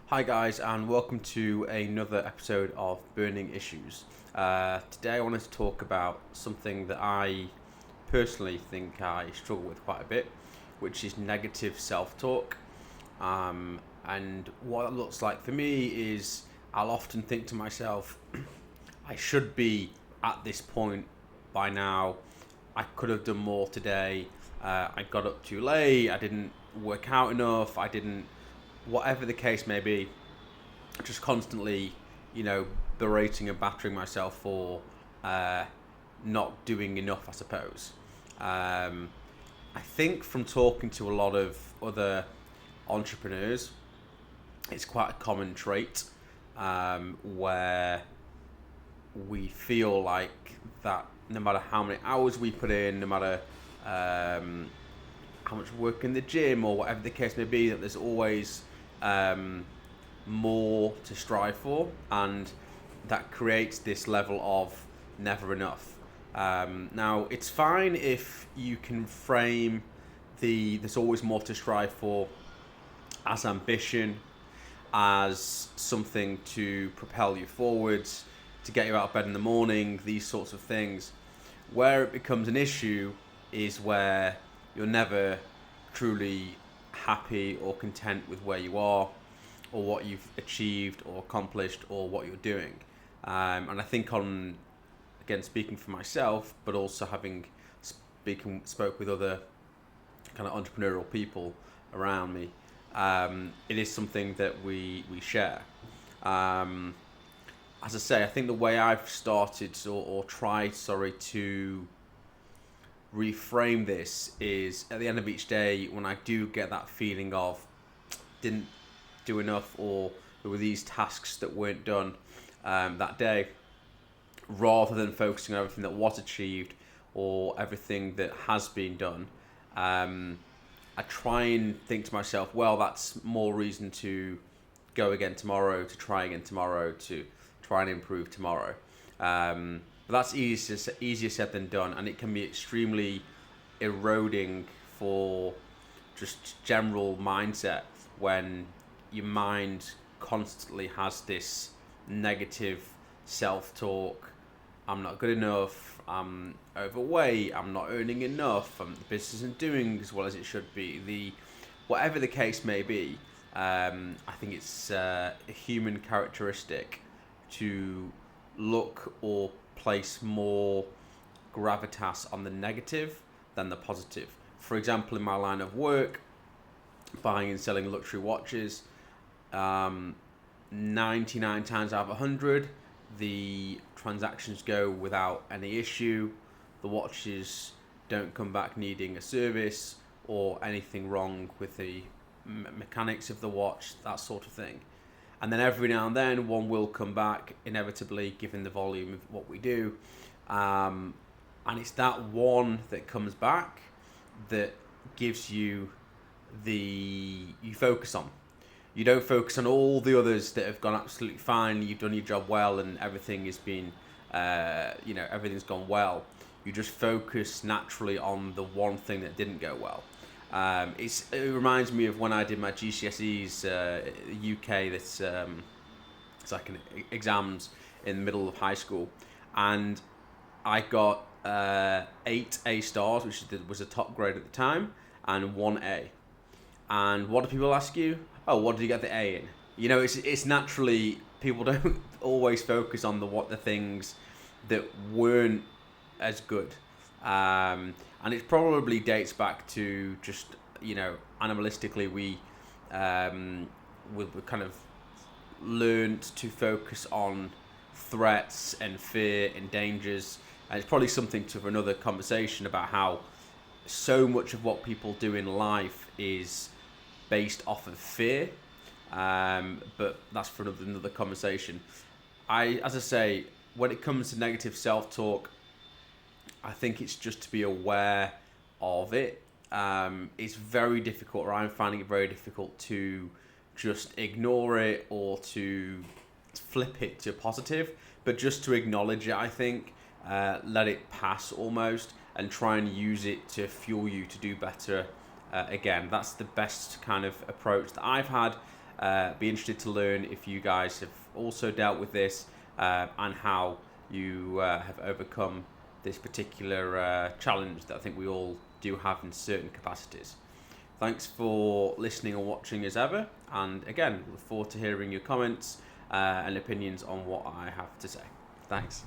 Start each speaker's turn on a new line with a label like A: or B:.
A: Hi guys, and welcome to another episode of Burning Issues. Today I wanted to talk about something that I personally think I struggle with quite a bit, which is negative self-talk. And what it looks like for me is I'll often think to myself, I should be at this point by now. I could have done more today. I got up too late. I didn't work out enough. I didn't, whatever the case may be, just constantly, berating and battering myself for not doing enough, I suppose. I think from talking to a lot of other entrepreneurs, it's quite a common trait where we feel like that no matter how many hours we put in, no matter how much work in the gym or whatever the case may be, that there's always more to strive for, and that creates this level of never enough. Now, it's fine if you can frame there's always more to strive for as ambition, as something to propel you forwards, to get you out of bed in the morning, these sorts of things. Where it becomes an issue is where you're never truly happy or content with where you are, or what you've achieved or accomplished, or what you're doing. And I think speaking for myself, but also having spoke with other kind of entrepreneurial people around me, it is something that we share. As I say, I think the way I've started or tried, to reframe this is at the end of each day when I do get that feeling of didn't do enough, or there were these tasks that weren't done that day, rather than focusing on everything that was achieved or everything that has been done, I try and think to myself, well, that's more reason to go again tomorrow, to try again tomorrow, to try and improve tomorrow. But that's easier said than done, and it can be extremely eroding for just general mindset when your mind constantly has this negative self-talk. I'm not good enough, I'm overweight, I'm not earning enough, the business isn't doing as well as it should be. Whatever the case may be, I think it's a human characteristic to look or place more gravitas on the negative than the positive. For example, in my line of work, buying and selling luxury watches, 99 times out of 100, the transactions go without any issue. The watches don't come back needing a service or anything wrong with the mechanics of the watch, that sort of thing. And then every now and then one will come back, inevitably, given the volume of what we do. And it's that one that comes back that gives you you focus on. You don't focus on all the others that have gone absolutely fine, you've done your job well, and everything has been, everything's gone well. You just focus naturally on the one thing that didn't go well. It reminds me of when I did my GCSEs, UK. It's like exams in the middle of high school, and I got 8 A stars, which was a top grade at the time, and 1 A. And what do people ask you? Oh, what did you get the A in? It's naturally, people don't always focus on the things that weren't as good. And it probably dates back to just, animalistically, we kind of learned to focus on threats and fear and dangers. And it's probably something for another conversation about how so much of what people do in life is based off of fear. But that's for another conversation. As I say, when it comes to negative self-talk, I think it's just to be aware of it. It's very difficult, or I'm finding it very difficult to just ignore it or to flip it to positive, but just to acknowledge it, I think, let it pass almost, and try and use it to fuel you to do better again. That's the best kind of approach that I've had. Be interested to learn if you guys have also dealt with this, and how you have overcome this particular challenge that I think we all do have in certain capacities. Thanks for listening or watching as ever, and again, look forward to hearing your comments and opinions on what I have to say. Thanks.